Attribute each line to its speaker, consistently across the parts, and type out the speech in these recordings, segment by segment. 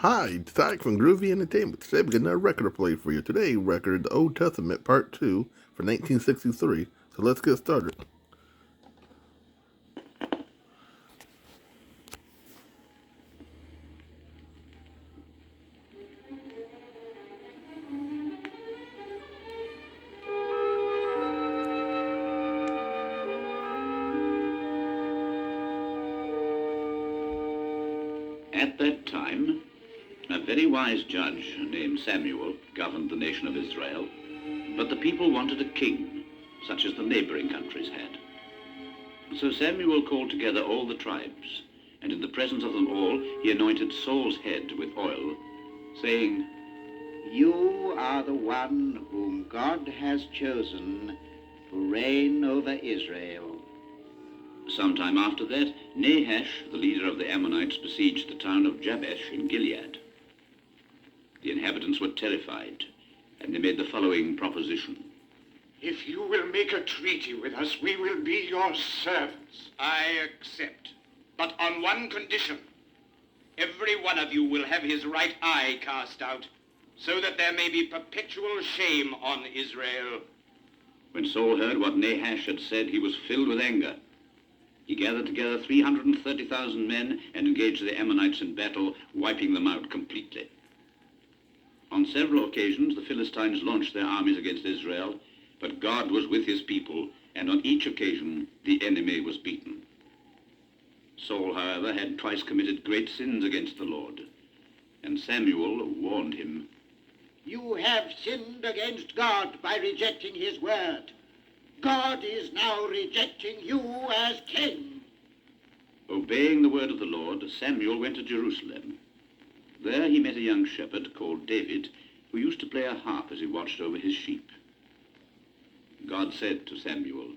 Speaker 1: Hi, it's Zach from Groovy Entertainment. Today we got another record to play for you. Today, record The Old Testament Part 2 for 1963. So let's get started.
Speaker 2: At that time, a very wise judge named Samuel governed the nation of Israel, but the people wanted a king, such as the neighboring countries had. So Samuel called together all the tribes, and in the presence of them all, he anointed Saul's head with oil, saying,
Speaker 3: "You are the one whom God has chosen to reign over Israel."
Speaker 2: Sometime after that, Nahash, the leader of the Ammonites, besieged the town of Jabesh in Gilead. The inhabitants were terrified, and they made the following proposition.
Speaker 4: "If you will make a treaty with us, we will be your servants."
Speaker 5: "I accept, but on one condition. Every one of you will have his right eye cast out, so that there may be perpetual shame on Israel."
Speaker 2: When Saul heard what Nahash had said, he was filled with anger. He gathered together 330,000 men and engaged the Ammonites in battle, wiping them out completely. On several occasions, the Philistines launched their armies against Israel, but God was with his people, and on each occasion, the enemy was beaten. Saul, however, had twice committed great sins against the Lord, and Samuel warned him.
Speaker 3: "You have sinned against God by rejecting his word. God is now rejecting you as king."
Speaker 2: Obeying the word of the Lord, Samuel went to Jerusalem. There he met a young shepherd called David, who used to play a harp as he watched over his sheep. God said to Samuel,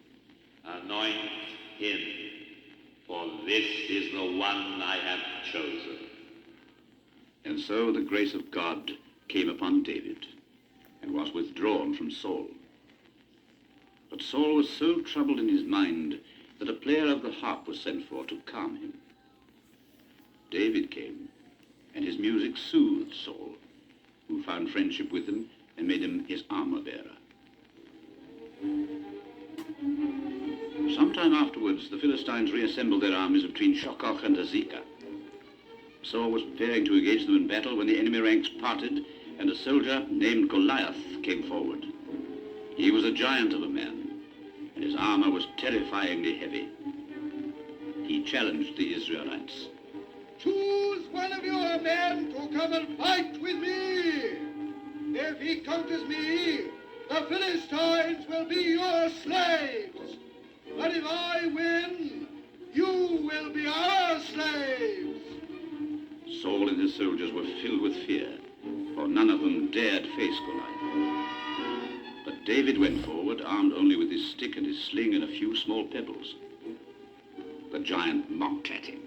Speaker 6: "Anoint him, for this is the one I have chosen."
Speaker 2: And so the grace of God came upon David and was withdrawn from Saul. But Saul was so troubled in his mind that a player of the harp was sent for to calm him. David came, and his music soothed Saul, who found friendship with him and made him his armor-bearer. Sometime afterwards, the Philistines reassembled their armies between Shokoch and Azekah. Saul was preparing to engage them in battle when the enemy ranks parted, and a soldier named Goliath came forward. He was a giant of a man, and his armor was terrifyingly heavy. He challenged the Israelites.
Speaker 4: "Choose one of your men to come and fight with me. If he conquers me, the Philistines will be your slaves. But if I win, you will be our slaves."
Speaker 2: Saul and his soldiers were filled with fear, for none of them dared face Goliath. But David went forward, armed only with his stick and his sling and a few small pebbles. The giant mocked at him.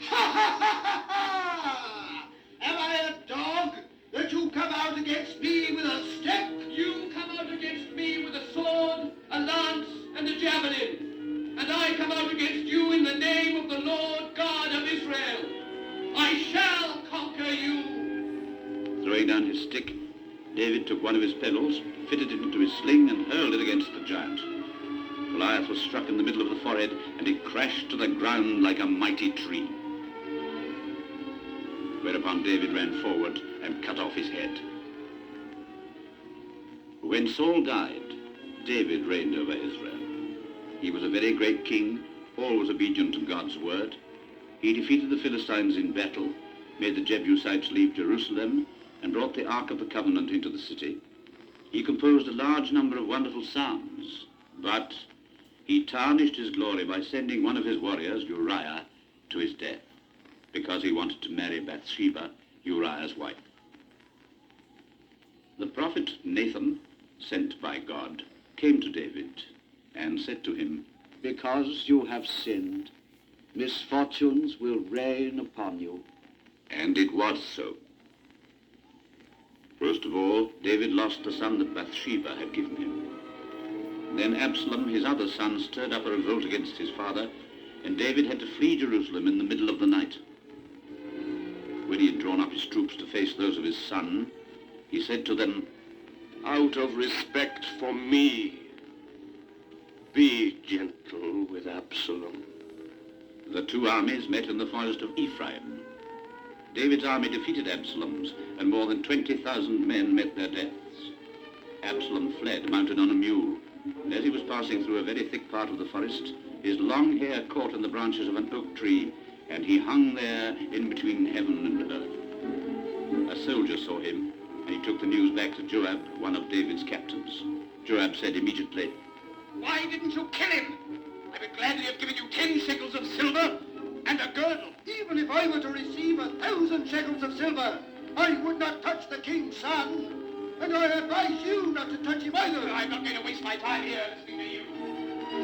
Speaker 4: "Ha ha ha ha ha! Am I a dog that you come out against me with a stick?
Speaker 5: "You come out against me with a sword, a lance, and a javelin, and I come out against you in the name of the Lord God of Israel. I shall conquer you."
Speaker 2: Throwing down his stick, David took one of his pebbles, fitted it into his sling, and hurled it against the giant. Goliath was struck in the middle of the forehead, and he crashed to the ground like a mighty tree. Whereupon David ran forward and cut off his head. When Saul died, David reigned over Israel. He was a very great king, always obedient to God's word. He defeated the Philistines in battle, made the Jebusites leave Jerusalem, and brought the Ark of the Covenant into the city. He composed a large number of wonderful psalms, but he tarnished his glory by sending one of his warriors, Uriah, to his death, because he wanted to marry Bathsheba, Uriah's wife. The prophet Nathan, sent by God, came to David and said to him,
Speaker 3: "Because you have sinned, misfortunes will rain upon you."
Speaker 2: And it was so. First of all, David lost the son that Bathsheba had given him. Then Absalom, his other son, stirred up a revolt against his father, and David had to flee Jerusalem in the middle of the night. When he had drawn up his troops to face those of his son, he said to them,
Speaker 7: "Out of respect for me, be gentle with Absalom."
Speaker 2: The two armies met in the forest of Ephraim. David's army defeated Absalom's, and more than 20,000 men met their deaths. Absalom fled, mounted on a mule, and as he was passing through a very thick part of the forest, his long hair caught in the branches of an oak tree, and he hung there in between heaven and earth. A soldier saw him, and he took the news back to Joab, one of David's captains. Joab said immediately,
Speaker 3: Why didn't you kill him? I would gladly have given you 10 shekels of silver and a girdle.
Speaker 4: Even if I were to receive 1,000 shekels of silver, I would not touch the king's son. And I advise you not to touch him either.
Speaker 3: I'm not going to waste my time here listening to you.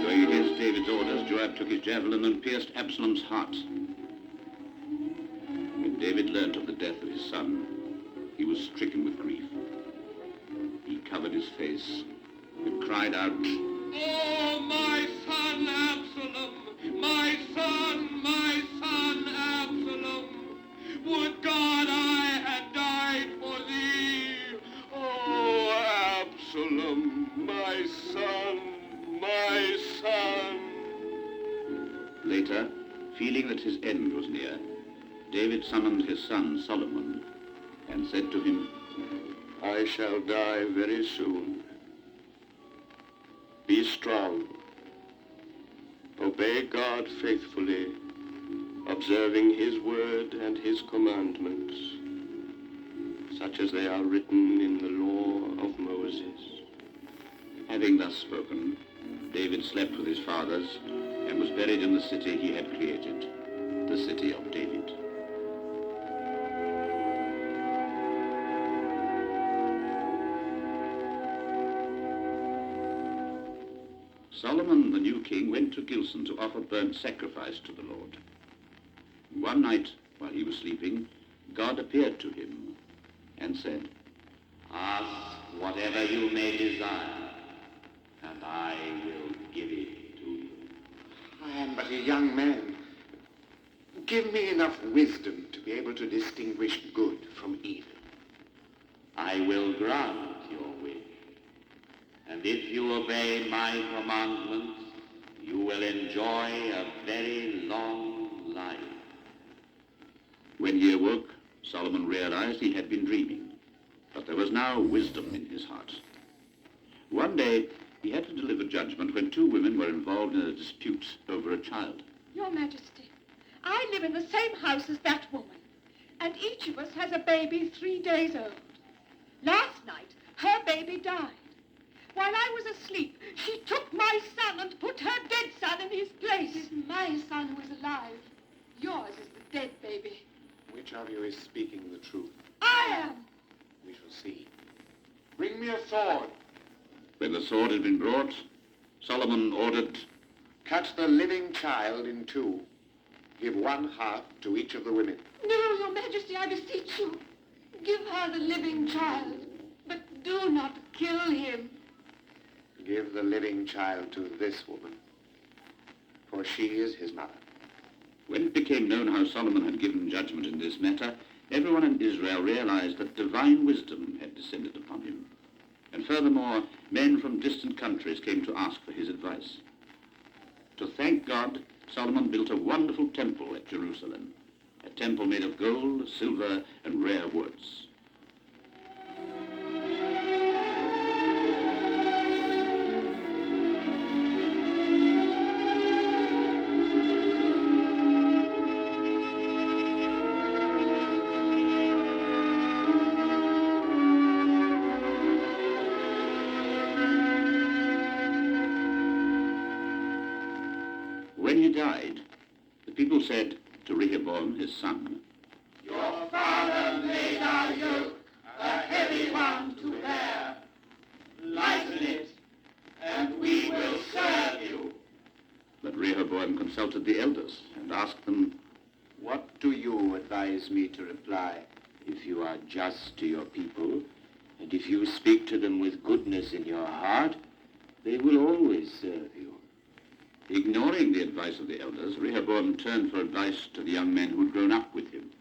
Speaker 2: Going against David's orders, Joab took his javelin and pierced Absalom's heart. When David learnt of the death of his son, he was stricken with grief. He covered his face and cried out,
Speaker 5: Oh, my son Absalom! My son Absalom! Would God I had died for thee!
Speaker 7: Oh, Absalom, my son, my son.
Speaker 2: Later, feeling that his end was near, David summoned his son Solomon and said to him,
Speaker 7: I shall die very soon. Be strong. Obey God faithfully, observing his word and his commandments, such as they are written in the law of Moses.
Speaker 2: Having thus spoken, David slept with his fathers and was buried in the city he had created, the city of David. Solomon, the new king, went to Gilson to offer burnt sacrifice to the Lord. One night, while he was sleeping, God appeared to him and said,
Speaker 6: Ask whatever you may desire, and I will give it to you.
Speaker 3: I am but a young man. Give me enough wisdom to be able to distinguish good from evil.
Speaker 6: I will grant your wish, and if you obey my commandments, you will enjoy a very long life.
Speaker 2: When he awoke, Solomon realized he had been dreaming, but there was now wisdom in his heart. One day, he had to deliver judgment when two women were involved in a dispute over a child.
Speaker 8: Your Majesty, I live in the same house as that woman, and each of us has a baby 3 days old. Last night, her baby died. While I was asleep, she took my son and put her dead son in his place. It is my son who is alive. Yours is the dead baby.
Speaker 3: Which of you is speaking the truth?
Speaker 8: I am.
Speaker 3: We shall see. Bring me a sword.
Speaker 2: When the sword had been brought, Solomon ordered,
Speaker 3: Cut the living child in two. Give one half to each of the women.
Speaker 8: No, Your Majesty, I beseech you. Give her the living child, but do not kill him.
Speaker 3: Give the living child to this woman, for she is his mother.
Speaker 2: When it became known how Solomon had given judgment in this matter, everyone in Israel realized that divine wisdom had descended upon him. And furthermore, men from distant countries came to ask for his advice. To thank God, Solomon built a wonderful temple at Jerusalem, a temple made of gold, silver, and rare woods. When he died, the people said to Rehoboam, his son,
Speaker 3: Your father made our yoke a heavy one to bear. Lighten it, and we will serve you.
Speaker 2: But Rehoboam consulted the elders and asked them,
Speaker 3: What do you advise me to reply?
Speaker 9: If you are just to your people, and if you speak to them with goodness in your heart, they will always serve you.
Speaker 2: Ignoring the advice of the elders, Rehoboam turned for advice to the young men who had grown up with him.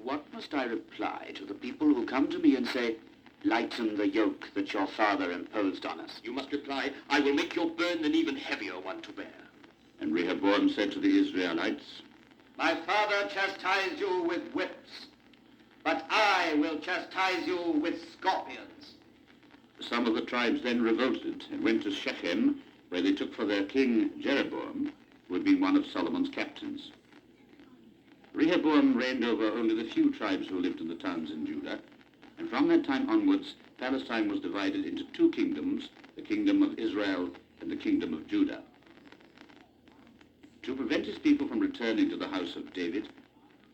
Speaker 3: What
Speaker 6: must I reply to the people who come to me and say, lighten the yoke that your father imposed on us?
Speaker 9: You must reply, I will make your burden an even heavier one to bear.
Speaker 2: And Rehoboam said to the Israelites,
Speaker 6: My father chastised you with whips, but I will chastise you with scorpions.
Speaker 2: Some of the tribes then revolted and went to Shechem, where they took for their king Jeroboam, who had been one of Solomon's captains. Rehoboam reigned over only the few tribes who lived in the towns in Judah, and from that time onwards, Palestine was divided into two kingdoms, the kingdom of Israel and the kingdom of Judah. To prevent his people from returning to the house of David,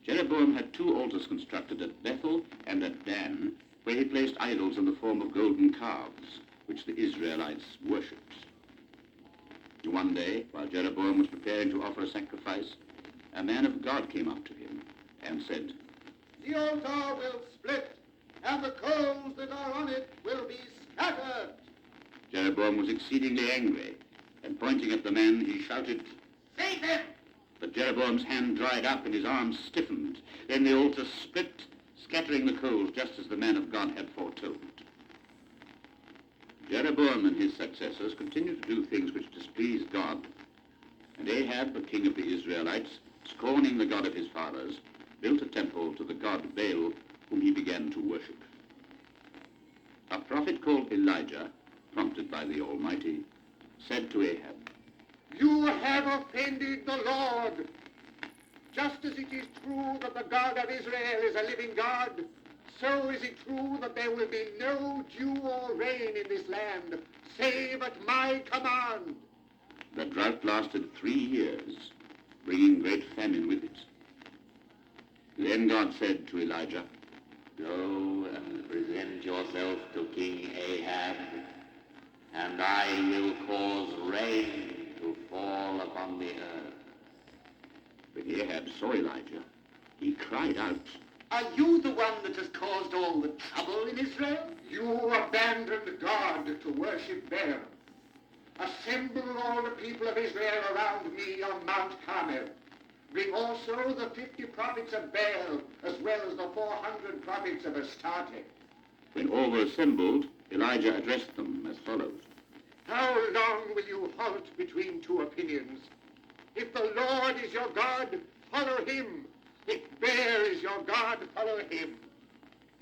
Speaker 2: Jeroboam had two altars constructed at Bethel and at Dan, where he placed idols in the form of golden calves, which the Israelites worshipped. One day, while Jeroboam was preparing to offer a sacrifice, a man of God came up to him and said,
Speaker 4: The altar will split, and the coals that are on it will be scattered.
Speaker 2: Jeroboam was exceedingly angry, and pointing at the man, he shouted,
Speaker 6: Save him!
Speaker 2: But Jeroboam's hand dried up and his arms stiffened. Then the altar split, scattering the coals just as the man of God had foretold. Jeroboam and his successors continued to do things which displeased God. And Ahab, the king of the Israelites, scorning the God of his fathers, built a temple to the god Baal, whom he began to worship. A prophet called Elijah, prompted by the Almighty, said to Ahab,
Speaker 4: You have offended the Lord. Just as it is true that the God of Israel is a living God, so is it true that there will be no dew or rain in this land, save at my command.
Speaker 2: The drought lasted 3 years, bringing great famine with it. Then God said to Elijah,
Speaker 6: Go and present yourself to King Ahab, and I will cause rain to fall upon the earth.
Speaker 2: When Ahab saw Elijah, he cried out,
Speaker 6: Are you the one that has caused all the trouble in Israel?
Speaker 4: You abandoned God to worship Baal. Assemble all the people of Israel around me on Mount Carmel. Bring also the 50 prophets of Baal, as well as the 400 prophets of Astarte.
Speaker 2: When all were assembled, Elijah addressed them as follows.
Speaker 4: How long will you halt between two opinions? If the Lord is your God, follow him. If Baal is your God, follow him.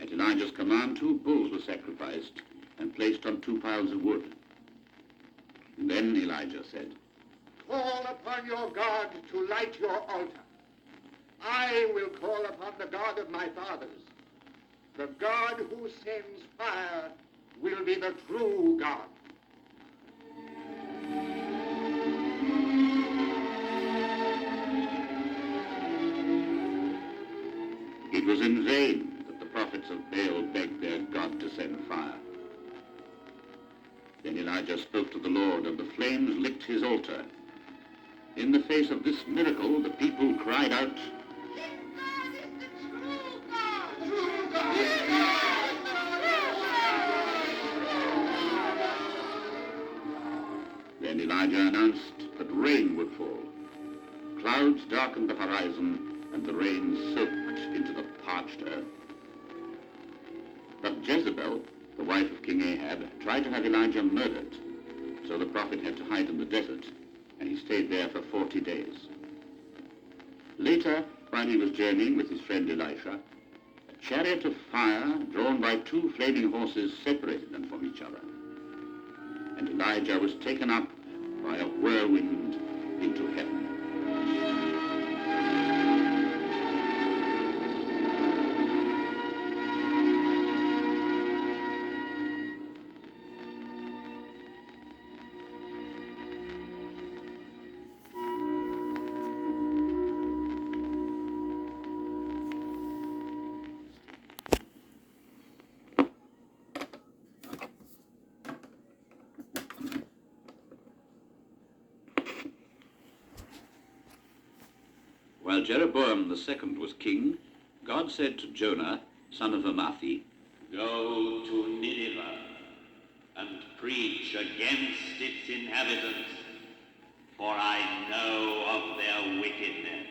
Speaker 2: At Elijah's command, 2 bulls were sacrificed and placed on 2 piles of wood. And then Elijah said,
Speaker 4: Call upon your God to light your altar. I will call upon the God of my fathers. The God who sends fire will be the true God.
Speaker 2: It was in vain that the prophets of Baal begged their God to send fire. Then Elijah spoke to the Lord, and the flames licked his altar. In the face of this miracle, the people cried out,
Speaker 3: His God is the true God!
Speaker 4: True God!
Speaker 2: Then Elijah announced that rain would fall. Clouds darkened the horizon, and the rain soaked into the parched earth. But Jezebel, the wife of King Ahab, tried to have Elijah murdered. So the prophet had to hide in the desert, and he stayed there for 40 days. Later, while he was journeying with his friend Elisha, a chariot of fire drawn by 2 flaming horses separated them from each other. And Elijah was taken up by a whirlwind into heaven. While Jeroboam II was king, God said to Jonah, son of Amittai,
Speaker 6: Go to Nineveh and preach against its inhabitants, for I know of their wickedness.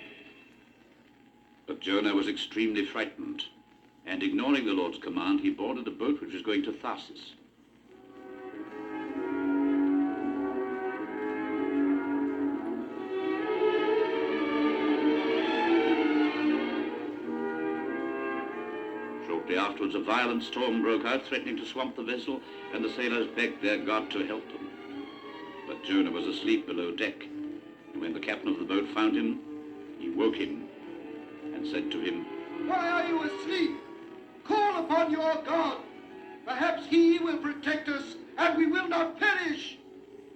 Speaker 2: But Jonah was extremely frightened And ignoring the Lord's command, he boarded a boat which was going to Tarsus. Shortly afterwards, a violent storm broke out, threatening to swamp the vessel, and the sailors begged their God to help them. But Jonah was asleep below deck, and when the captain of the boat found him, he woke him and said to him,
Speaker 4: Why are you asleep? Call upon your God. Perhaps he will protect us, and we will not perish.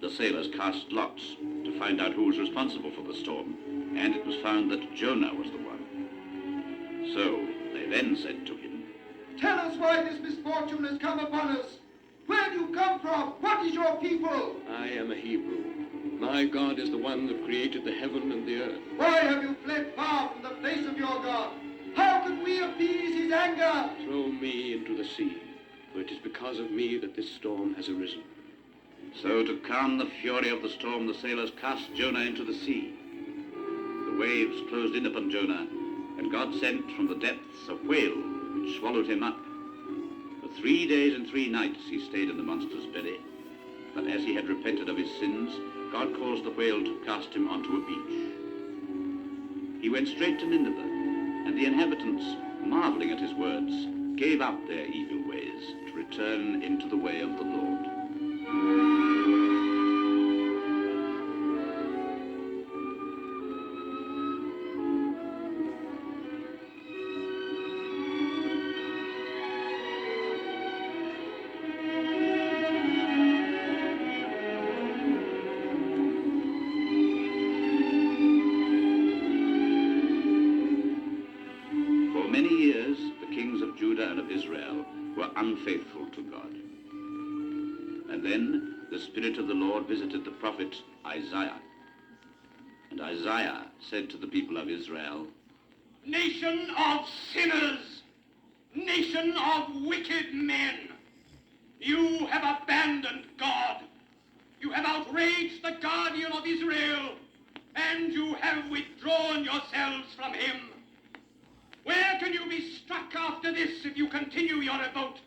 Speaker 2: The sailors cast lots to find out who was responsible for the storm, and it was found that Jonah was the one. So they then said to him,
Speaker 4: Tell us why this misfortune has come upon us. Where do you come from? What is your people?
Speaker 10: I am a Hebrew. My God is the one that created the heaven and the earth.
Speaker 4: Why have you fled far from the place of your God? How can we appease his anger?
Speaker 10: Throw me into the sea, for it is because of me that this storm has arisen.
Speaker 2: So to calm the fury of the storm, the sailors cast Jonah into the sea. The waves closed in upon Jonah, and God sent from the depths a whale which swallowed him up. For 3 days and 3 nights he stayed in the monster's belly. But as he had repented of his sins, God caused the whale to cast him onto a beach. He went straight to Nineveh, and the inhabitants, marveling at his words, gave up their evil ways to return into the way of the Lord. For many years, the kings of Judah and of Israel were unfaithful to God. And then the Spirit of the Lord visited the prophet Isaiah. And Isaiah said to the people of Israel,
Speaker 5: Nation of sinners, nation of wicked men, you have abandoned God. You have outraged the guardian of Israel, and you have withdrawn yourselves from him. Where can you be struck after this if you continue your revolt?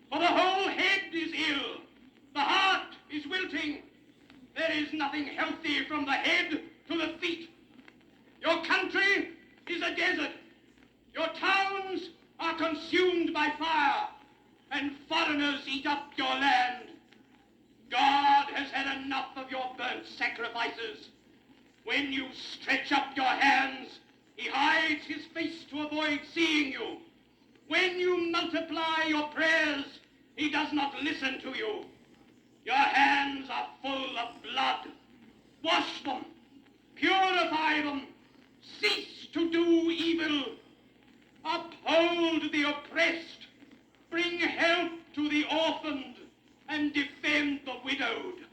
Speaker 5: For the whole head is ill, the heart is wilting. There is nothing healthy from the head to the feet. Your country is a desert. Your towns are consumed by fire, and foreigners eat up your land. God has had enough of your burnt sacrifices. When you stretch up your hands, he hides his face to avoid seeing you. When you multiply your prayers, he does not listen to you. Your hands are full of blood. Wash them. Purify them. Cease to do evil. Uphold the oppressed. Bring help to the orphaned, and defend the widowed.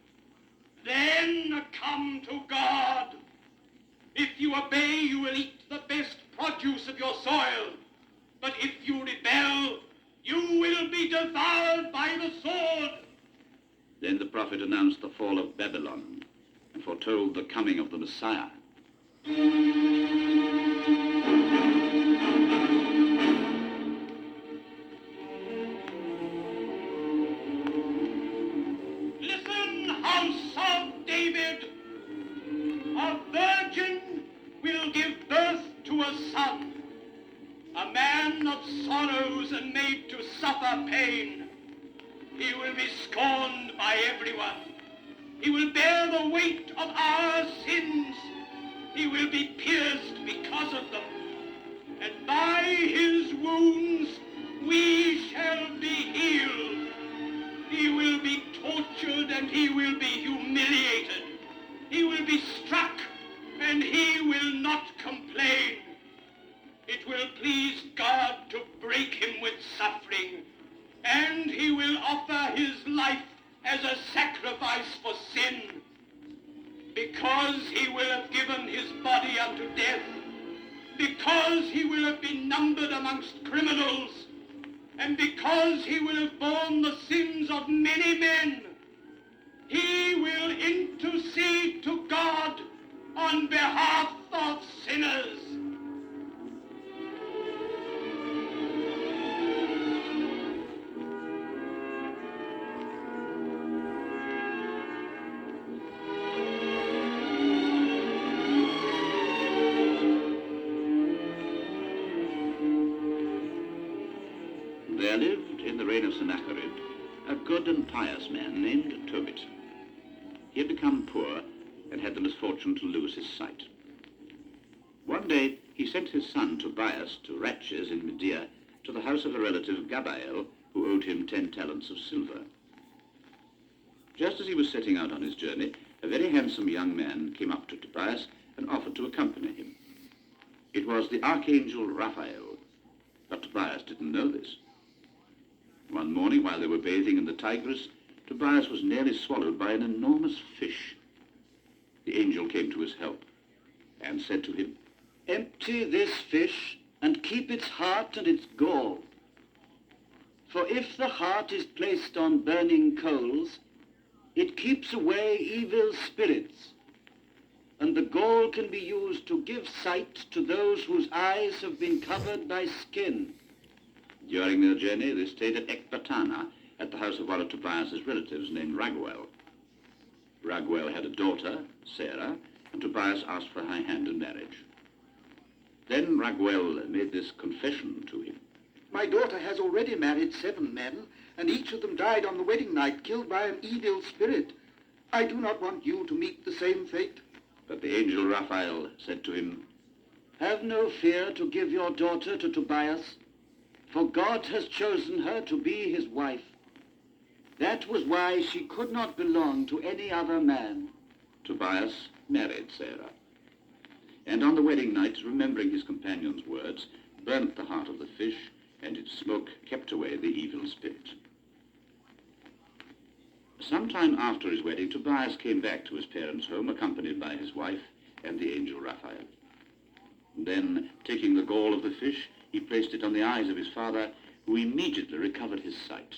Speaker 5: Then come to God. If you obey, you will eat the best produce of your soil. But if you rebel, you will be devoured by the sword.
Speaker 2: Then the prophet announced the fall of Babylon and foretold the coming of the Messiah.
Speaker 5: Listen, house of David. A virgin will give birth to a son, a man of sorrows and made to suffer pain. He will be scorned by everyone. He will bear the weight of our sins. He will be pierced because of them. And by his wounds we shall be healed. He will be tortured and he will be humiliated. He will be struck, and he will not complain. It will please God to break him with suffering, and he will offer his life as a sacrifice for sin. Because he will have given his body unto death, because he will have been numbered amongst criminals, and because he will have borne the sins of many men, he will intercede to God on behalf of sinners.
Speaker 2: There lived in the reign of Sennacherib a good and pious man named Tobit. He had become poor and had the misfortune to lose his sight. One day he sent his son Tobias to Ratches in Media to the house of a relative, Gabael, who owed him 10 talents of silver. Just as he was setting out on his journey, a very handsome young man came up to Tobias and offered to accompany him. It was the Archangel Raphael, but Tobias didn't know this. One morning, while they were bathing in the Tigris, Tobias was nearly swallowed by an enormous fish. The angel came to his help and said to him,
Speaker 11: "Empty this fish and keep its heart and its gall. For if the heart is placed on burning coals, it keeps away evil spirits, and the gall can be used to give sight to those whose eyes have been covered by skin."
Speaker 2: During their journey, they stayed at Ecbatana, at the house of one of Tobias's relatives named Raguel. Raguel had a daughter, Sarah, and Tobias asked for her hand in marriage. Then Raguel made this confession to him.
Speaker 4: My daughter has already married 7 men, and each of them died on the wedding night, killed by an evil spirit. I do not want you to meet the same fate.
Speaker 2: But the angel Raphael said to him,
Speaker 11: "Have no fear to give your daughter to Tobias, for God has chosen her to be his wife. That was why she could not belong to any other man."
Speaker 2: Tobias married Sarah, and on the wedding night, remembering his companion's words, burnt the heart of the fish, and its smoke kept away the evil spirit. Some time after his wedding, Tobias came back to his parents' home, accompanied by his wife and the angel Raphael. Then, taking the gall of the fish, he placed it on the eyes of his father, who immediately recovered his sight.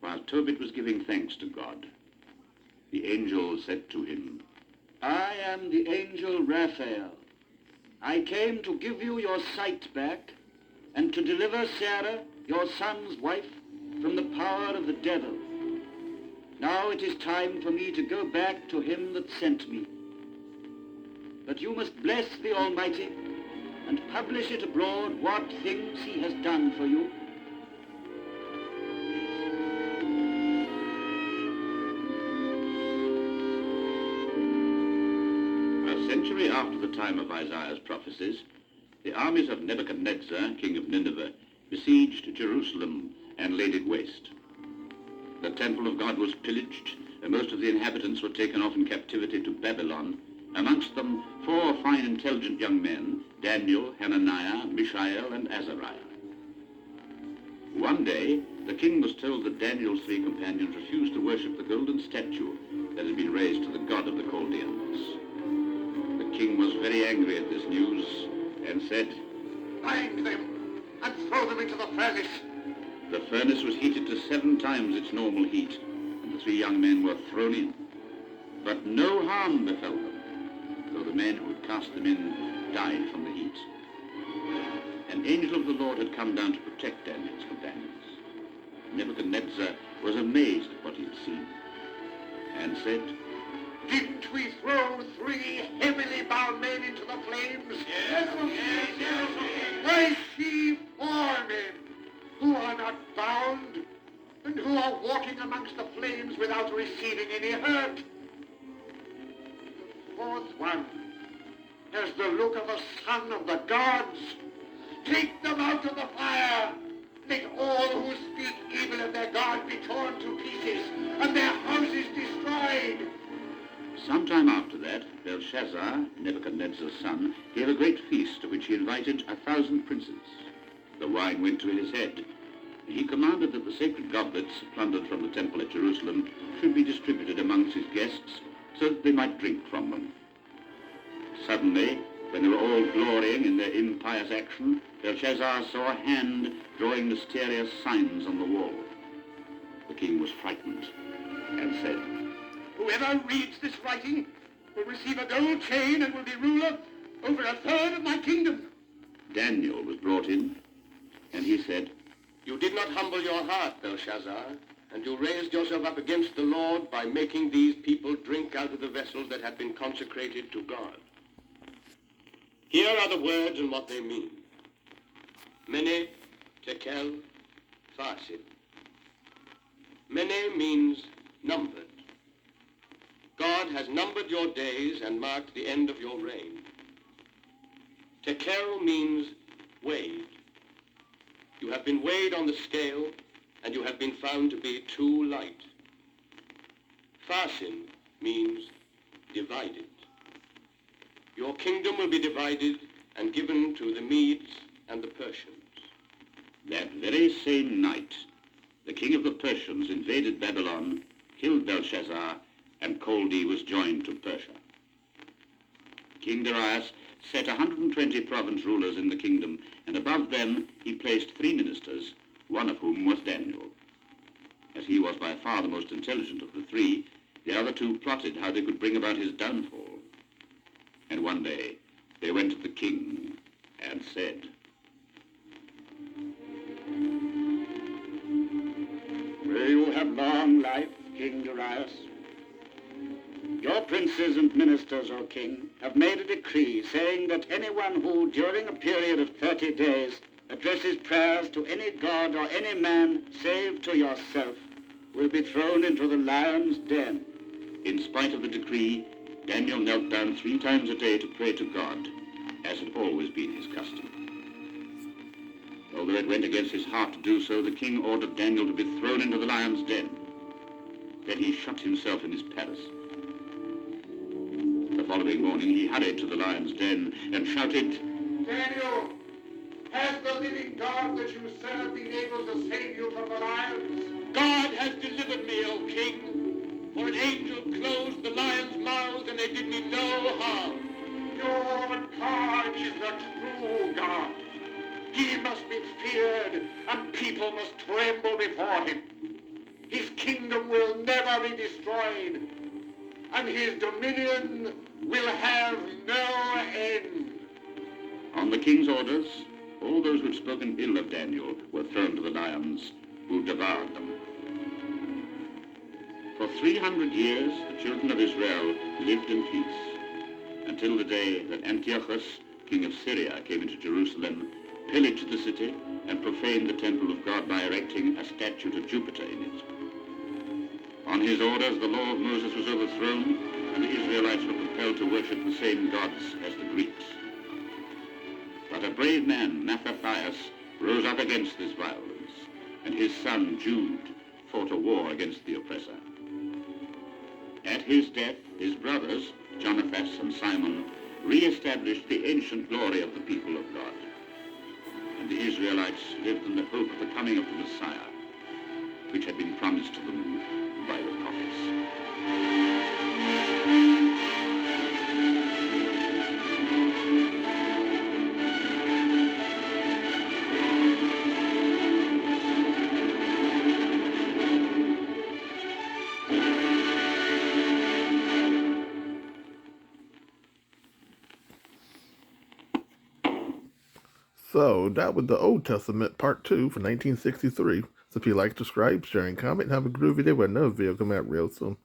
Speaker 2: While Tobit was giving thanks to God, the angel said to him,
Speaker 11: "I am the angel Raphael. I came to give you your sight back and to deliver Sarah, your son's wife, from the power of the devil. Now it is time for me to go back to him that sent me. But you must bless the Almighty and publish it abroad what things he has done for you."
Speaker 2: A century after the time of Isaiah's prophecies, the armies of Nebuchadnezzar, king of Nineveh, besieged Jerusalem and laid it waste. The temple of God was pillaged, and most of the inhabitants were taken off in captivity to Babylon, amongst them 4 fine, intelligent young men, Daniel, Hananiah, Mishael, and Azariah. One day, the king was told that Daniel's 3 companions refused to worship the golden statue that had been raised to the god of the Chaldeans. The king was very angry at this news and said,
Speaker 4: "Bind them and throw them into the furnace."
Speaker 2: The furnace was heated to 7 times its normal heat, and the 3 young men were thrown in. But no harm befell them, though the men who had cast them in died from the heat. An angel of the Lord had come down to protect Daniel's companions. Nebuchadnezzar was amazed at what he had seen, and said,
Speaker 4: "Didn't we throw 3 heavily bound men into the flames?" Yes. I see 4 men who are not bound and who are walking amongst the flames without receiving any hurt. The 4th one has the look of a son of the gods. Take them out of the fire. Let all who speak evil of their God be torn to pieces and their houses destroyed.
Speaker 2: Sometime after that, Belshazzar, Nebuchadnezzar's son, gave a great feast to which he invited 1,000 princes. The wine went to his head. He commanded that the sacred goblets plundered from the temple at Jerusalem should be distributed amongst his guests so that they might drink from them. Suddenly, when they were all glorying in their impious action, Belshazzar saw a hand drawing mysterious signs on the wall. The king was frightened and said,
Speaker 4: "Whoever reads this writing will receive a gold chain and will be ruler over 1/3 of my kingdom."
Speaker 2: Daniel was brought in, and he said,
Speaker 7: You did not humble your heart, Belshazzar, and you raised yourself up against the Lord by making these people drink out of the vessels that had been consecrated to God. Here are the words and what they mean. Mene, Tekel, Farsin. Mene means numbered. God has numbered your days and marked the end of your reign. Tekel means weighed. You have been weighed on the scale, and you have been found to be too light. Farsin means divided. Your kingdom will be divided and given to the Medes and the Persians.
Speaker 2: That very same night, the king of the Persians invaded Babylon, killed Belshazzar, and Chaldee was joined to Persia. King Darius set 120 province rulers in the kingdom, and above them he placed 3 ministers, one of whom was Daniel. As he was by far the most intelligent of the 3, the other 2 plotted how they could bring about his downfall. And one day they went to the king and said,
Speaker 11: May you have long life, King Darius. Your princes and ministers, O king, have made a decree saying that anyone who, during a period of 30 days, addresses prayers to any god or any man save to yourself, will be thrown into the lion's den.
Speaker 2: In spite of the decree, Daniel knelt down 3 times a day to pray to God, as had always been his custom. Although it went against his heart to do so, the king ordered Daniel to be thrown into the lion's den. Then he shut himself in his palace. The following morning, he hurried to the lion's den and shouted,
Speaker 3: Daniel, has the living God that you serve been able to save you from the lions?
Speaker 5: God has delivered me, O king, for an angel closed the lions' mouths and they did me no harm.
Speaker 3: Your God is the true God. He must be feared, and people must tremble before him. His kingdom will never be destroyed, and his dominion will have no end.
Speaker 2: On the king's orders, all those who had spoken ill of Daniel were thrown to the lions, who devoured them. For 300 years, the children of Israel lived in peace, until the day that Antiochus, king of Syria, came into Jerusalem, pillaged the city, and profaned the temple of God by erecting a statue to Jupiter in it. On his orders, the law of Moses was overthrown, and the Israelites were compelled to worship the same gods as the Greeks. But a brave man, Mattathias, rose up against this violence, and his son Jude fought a war against the oppressor. At his death, his brothers, Jonathas and Simon, re-established the ancient glory of the people of God. And the Israelites lived in the hope of the coming of the Messiah, which had been promised to them by the prophets.
Speaker 1: So, that was the Old Testament Part 2 for 1963. So if you like, subscribe, share, and comment, and have a groovy day with another video coming out real soon.